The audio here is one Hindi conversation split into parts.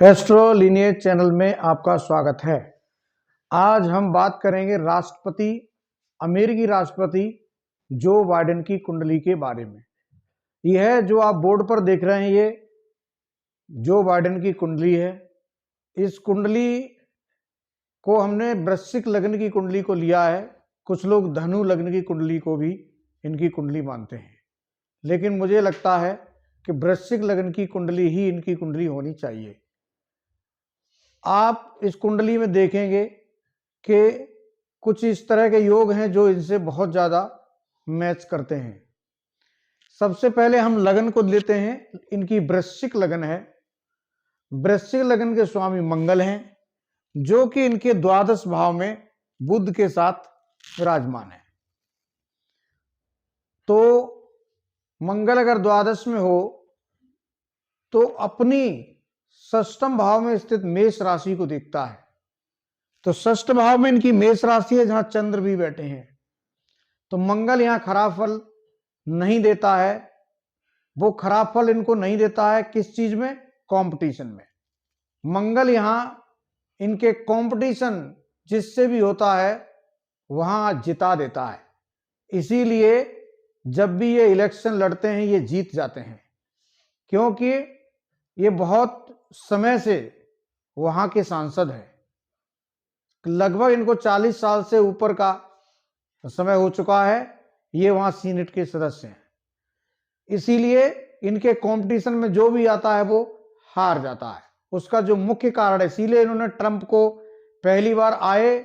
एस्ट्रो लिनिएज चैनल में आपका स्वागत है। आज हम बात करेंगे अमेरिकी राष्ट्रपति जो बाइडेन की कुंडली के बारे में। यह जो आप बोर्ड पर देख रहे हैं, ये जो बाइडेन की कुंडली है। इस कुंडली को हमने वृश्चिक लग्न की कुंडली को लिया है। कुछ लोग धनु लग्न की कुंडली को भी इनकी कुंडली मानते हैं, लेकिन मुझे लगता है कि वृश्चिक लग्न की कुंडली ही इनकी कुंडली होनी चाहिए। आप इस कुंडली में देखेंगे कि कुछ इस तरह के योग हैं जो इनसे बहुत ज़्यादा मैच करते हैं। सबसे पहले हम लगन को लेते हैं। इनकी वृश्चिक लगन है। वृश्चिक लगन के स्वामी मंगल हैं, जो कि इनके द्वादश भाव में बुध के साथ विराजमान है। तो मंगल अगर द्वादश में हो तो अपनी षष्ठम भाव में स्थित मेष राशि को देखता है। तो षष्ठ भाव में इनकी मेष राशि है, जहां चंद्र भी बैठे हैं। तो मंगल यहां खराब फल नहीं देता है। वो खराब फल इनको नहीं देता है किस चीज में? कंपटीशन में। मंगल यहां इनके कंपटीशन जिससे भी होता है वहां जिता देता है। इसीलिए जब भी ये इलेक्शन लड़ते हैं ये जीत जाते हैं, क्योंकि ये बहुत समय से वहां के सांसद हैं। लगभग इनको 40 साल से ऊपर का समय हो चुका है। ये वहां सीनेट के सदस्य हैं। इसीलिए इनके कंपटीशन में जो भी आता है वो हार जाता है। उसका जो मुख्य कारण है, इसीलिए इन्होंने ट्रंप को पहली बार आए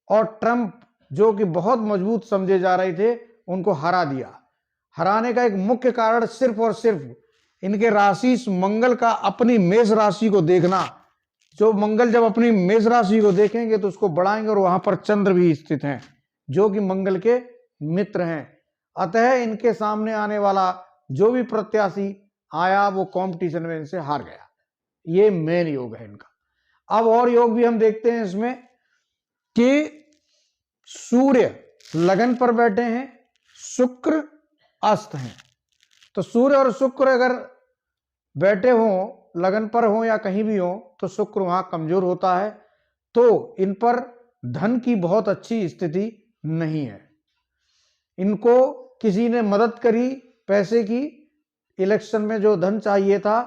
और ट्रंप जो कि बहुत मजबूत समझे जा रहे थे उनको हरा दिया। हराने का एक मुख्य कारण सिर्फ और सिर्फ इनके राशि मंगल का अपनी मेष राशि को देखना। जो मंगल जब अपनी मेष राशि को देखेंगे तो उसको बढ़ाएंगे, और वहां पर चंद्र भी स्थित हैं जो कि मंगल के मित्र हैं। अतः इनके सामने आने वाला जो भी प्रत्याशी आया वो कंपटीशन में इनसे हार गया। ये मेन योग है इनका। अब और योग भी हम देखते हैं इसमें कि सूर्य लगन पर बैठे हैं, शुक्र अस्त हैं। तो सूर्य और शुक्र अगर बैठे हों, लगन पर हों या कहीं भी हों, तो शुक्र वहां कमजोर होता है। तो इन पर धन की बहुत अच्छी स्थिति नहीं है। इनको किसी ने मदद करी पैसे की, इलेक्शन में जो धन चाहिए था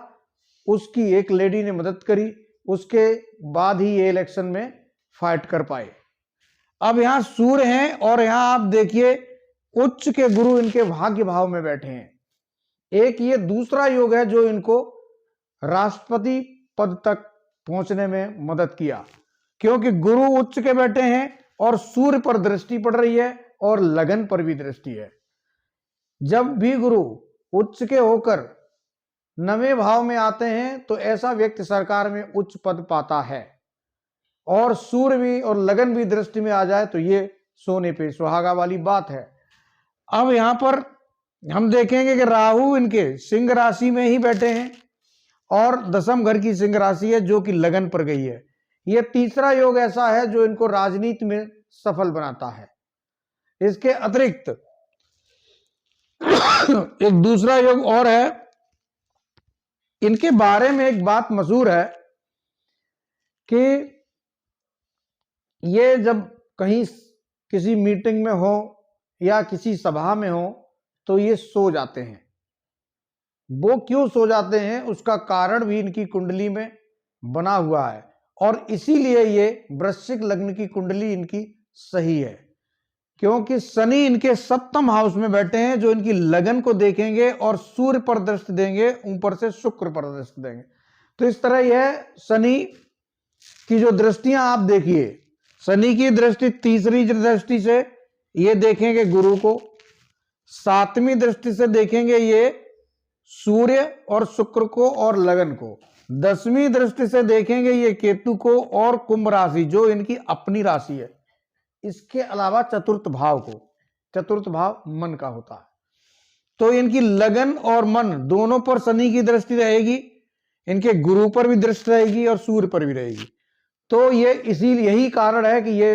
उसकी एक लेडी ने मदद करी, उसके बाद ही ये इलेक्शन में फाइट कर पाए। अब यहां सूर्य हैं और यहां आप देखिए उच्च के गुरु इनके भाग्य भाव में बैठे हैं। एक ये दूसरा योग है जो इनको राष्ट्रपति पद तक पहुंचने में मदद किया, क्योंकि गुरु उच्च के बैठे हैं और सूर्य पर दृष्टि पड़ रही है और लगन पर भी दृष्टि है। जब भी गुरु उच्च के होकर नवें भाव में आते हैं तो ऐसा व्यक्ति सरकार में उच्च पद पाता है, और सूर्य भी और लगन भी दृष्टि में आ जाए तो ये सोने पे सुहागा वाली बात है। अब यहां पर हम देखेंगे कि राहु इनके सिंह राशि में ही बैठे हैं और दसम घर की सिंह राशि है जो कि लगन पर गई है। यह तीसरा योग ऐसा है जो इनको राजनीति में सफल बनाता है। इसके अतिरिक्त एक दूसरा योग और है। इनके बारे में एक बात मशहूर है कि ये जब कहीं किसी मीटिंग में हो या किसी सभा में हो तो ये सो जाते हैं। वो क्यों सो जाते हैं उसका कारण भी इनकी कुंडली में बना हुआ है, और इसीलिए ये वृश्चिक लग्न की कुंडली इनकी सही है, क्योंकि शनि इनके सप्तम हाउस में बैठे हैं जो इनकी लगन को देखेंगे और सूर्य पर दृष्टि देंगे, ऊपर से शुक्र पर दृष्टि देंगे। तो इस तरह यह शनि की जो दृष्टियां आप देखिए, शनि की दृष्टि तीसरी दृष्टि से ये देखेंगे गुरु को, सातवीं दृष्टि से देखेंगे ये सूर्य और शुक्र को और लगन को, 10वीं दृष्टि से देखेंगे ये केतु को और कुंभ राशि जो इनकी अपनी राशि है। इसके अलावा चतुर्थ भाव को, चतुर्थ भाव मन का होता है। तो इनकी लगन और मन दोनों पर शनि की दृष्टि रहेगी, इनके गुरु पर भी दृष्टि रहेगी और सूर्य पर भी रहेगी। तो ये यही कारण है कि ये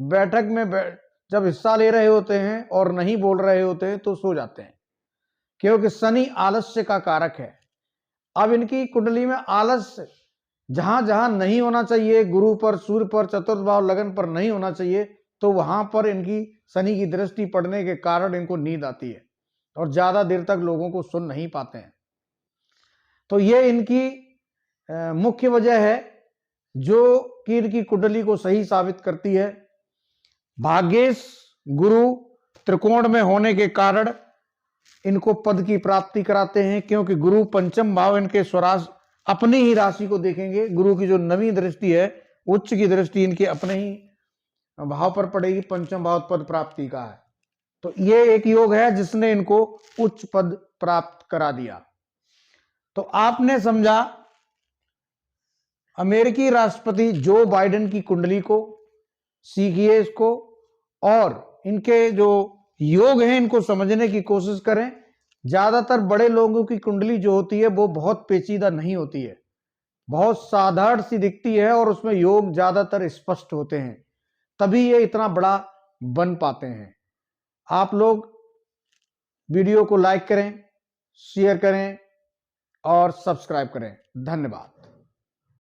बैठक में जब हिस्सा ले रहे होते हैं और नहीं बोल रहे होते हैं तो सो जाते हैं, क्योंकि शनि आलस्य का कारक है। अब इनकी कुंडली में आलस्य जहां जहां नहीं होना चाहिए, गुरु पर, सूर्य पर, चतुर्थ भाव लगन पर नहीं होना चाहिए, तो वहां पर इनकी शनि की दृष्टि पड़ने के कारण इनको नींद आती है और ज्यादा देर तक लोगों को सुन नहीं पाते हैं। तो ये इनकी मुख्य वजह है जो कि इनकी कुंडली को सही साबित करती है। भाग्येश गुरु त्रिकोण में होने के कारण इनको पद की प्राप्ति कराते हैं, क्योंकि गुरु पंचम भाव इनके स्वराज अपनी ही राशि को देखेंगे। गुरु की जो नवी दृष्टि है, उच्च की दृष्टि इनके अपने ही भाव पर पड़ेगी, पंचम भाव पद प्राप्ति का है। तो ये एक योग है जिसने इनको उच्च पद प्राप्त करा दिया। तो आपने समझा अमेरिकी राष्ट्रपति जो बाइडेन की कुंडली को, सीखिए इसको और इनके जो योग हैं इनको समझने की कोशिश करें। ज्यादातर बड़े लोगों की कुंडली जो होती है वो बहुत पेचीदा नहीं होती है, बहुत साधारण सी दिखती है और उसमें योग ज्यादातर स्पष्ट होते हैं, तभी ये इतना बड़ा बन पाते हैं। आप लोग वीडियो को लाइक करें, शेयर करें और सब्सक्राइब करें। धन्यवाद।